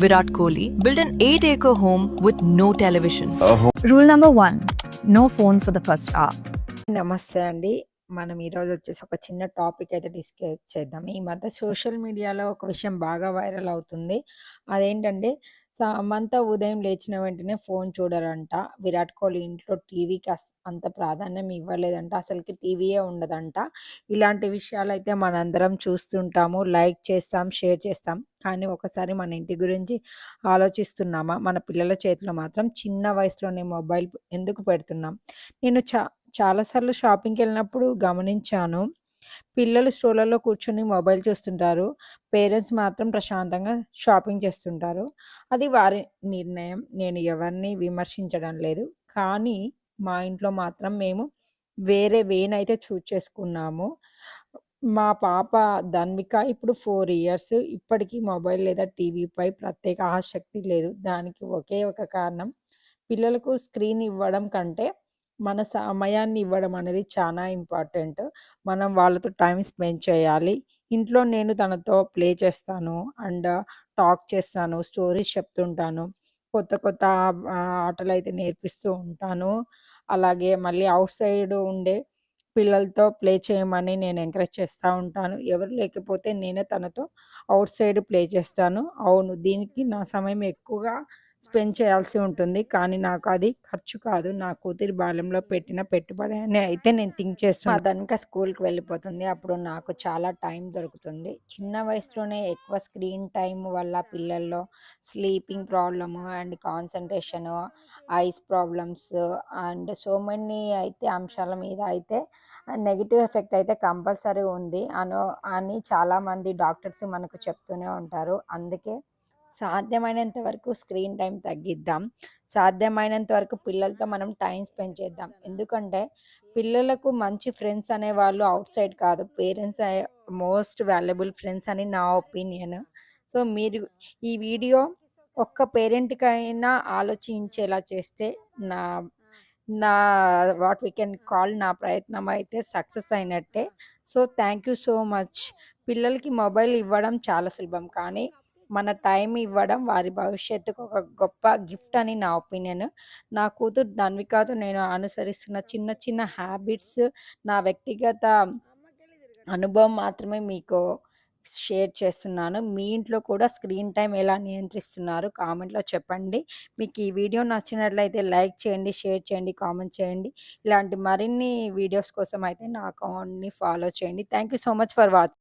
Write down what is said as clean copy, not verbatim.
Virat Kohli built an 8-acre home with no television. Rule number 1, no phone for the first hour. నమస్తే అండి. మనం ఈరోజు వచ్చేసి ఒక చిన్న టాపిక్ అయితే డిస్కస్ చేద్దాం. ఈ మధ్య సోషల్ మీడియాలో ఒక విషయం బాగా వైరల్ అవుతుంది. అదేంటంటే సమంత ఉదయం లేచిన వెంటనే ఫోన్ చూడరంట. విరాట్ కోహ్లీ ఇంట్లో టీవీకి అంత ప్రాధాన్యం ఇవ్వలేదంట. అసలుకి టీవీయే ఉండదంట. ఇలాంటి విషయాలైతే మనందరం చూస్తుంటాము. లైక్ చేస్తాం, షేర్ చేస్తాం. కానీ ఒకసారి మన ఇంటి గురించి ఆలోచిస్తున్నామా? మన పిల్లల చేతిలో మాత్రం చిన్న వయసులోనే మొబైల్ ఎందుకు పెడుతున్నాం? నేను చాలా సార్లు షాపింగ్‌కెళ్ళినప్పుడు గమనించాను. పిల్లలు స్టోర్‌లలో కూర్చొని మొబైల్ చూస్తుంటారు. పేరెంట్స్ మాత్రం ప్రశాంతంగా షాపింగ్ చేస్తుంటారు. అది వారి నిర్ణయం. నేను ఎవరిని విమర్శించడం లేదు. కానీ మా ఇంట్లో మాత్రం మేము వేరే వేనైతే చూజ్ చేసుకున్నాము. మా పాప ధన్విక ఇప్పుడు 4 ఇయర్స్. ఇప్పటికీ మొబైల్ లేదా టీవీపై ప్రత్యేక ఆసక్తి లేదు. దానికి ఒకే ఒక కారణం పిల్లలకు స్క్రీన్ ఇవ్వడం కంటే మన సమయాన్ని ఇవ్వడం అనేది చాలా ఇంపార్టెంట్. మనం వాళ్ళతో టైమ్ స్పెండ్ చేయాలి. ఇంట్లో నేను తనతో ప్లే చేస్తాను అండ్ టాక్ చేస్తాను. స్టోరీస్ చెప్తుంటాను. కొత్త కొత్త ఆటలైతే నేర్పిస్తూ ఉంటాను. అలాగే మళ్ళీ ఔట్ సైడ్ ఉండే పిల్లలతో ప్లే చేయమని నేను ఎంకరేజ్ చేస్తా ఉంటాను. ఎవరు లేకపోతే నేనే తనతో ఔట్ సైడ్ ప్లే చేస్తాను. అవును, దీనికి నా సమయం ఎక్కువగా స్పెండ్ చేయాల్సి ఉంటుంది. కానీ నాకు అది ఖర్చు కాదు. నా కూతురి బాల్యంలో పెట్టిన పెట్టుబడి అని అయితే నేను థింక్ చేస్తున్నా. అదనక స్కూల్‌కి వెళ్ళిపోతుంది. అప్పుడు నాకు చాలా టైం దొరుకుతుంది. చిన్న వయసులోనే ఎక్కువ స్క్రీన్ టైమ్ వల్ల పిల్లల్లో sleeping problem and concentration, ice problems and so many అయితే అంశాల మీద అయితే నెగెటివ్ ఎఫెక్ట్ అయితే కంపల్సరీ ఉంది అని చాలామంది డాక్టర్స్ మనకు చెప్తూనే ఉంటారు. అందుకే సాధ్యమైనంత వరకు స్క్రీన్ టైం తగ్గిద్దాం. సాధ్యమైనంత వరకు పిల్లలతో మనం టైం స్పెండ్ చేద్దాం. ఎందుకంటే పిల్లలకు మంచి ఫ్రెండ్స్ అనేవాళ్ళు ఔట్ సైడ్ కాదు. పేరెంట్స్ మోస్ట్ వాల్యుబుల్ ఫ్రెండ్స్ అని నా ఒపీనియన్. సో, మీరు ఈ వీడియో ఒక్క పేరెంట్‌కైనా ఆలోచించేలా చేస్తే నా నా వాట్ వి కెన్ కాల్ నా ప్రయత్నం అయితే సక్సెస్ అయినట్టే. So, thank you so much. పిల్లలకి మొబైల్ ఇవ్వడం చాలా సులభం. కానీ మన టైం ఇవ్వడం వారి భవిష్యత్తుకు ఒక గొప్ప గిఫ్ట్ అని నా ఒపీనియన్. నా కూతురు ధన్వికతో నేను అనుసరిస్తున్న చిన్న చిన్న హ్యాబిట్స్, నా వ్యక్తిగత అనుభవం మాత్రమే మీకు షేర్ చేస్తున్నాను. మీ ఇంట్లో కూడా స్క్రీన్ టైమ్ ఎలా నియంత్రిస్తున్నారు కామెంట్‌లో చెప్పండి. మీకు ఈ వీడియో నచ్చినట్లయితే లైక్ చేయండి, షేర్ చేయండి, కామెంట్ చేయండి. ఇలాంటి మరిన్ని వీడియోస్ కోసం అయితే నా అకౌంట్‌ని ఫాలో చేయండి. Thank you so much for watching.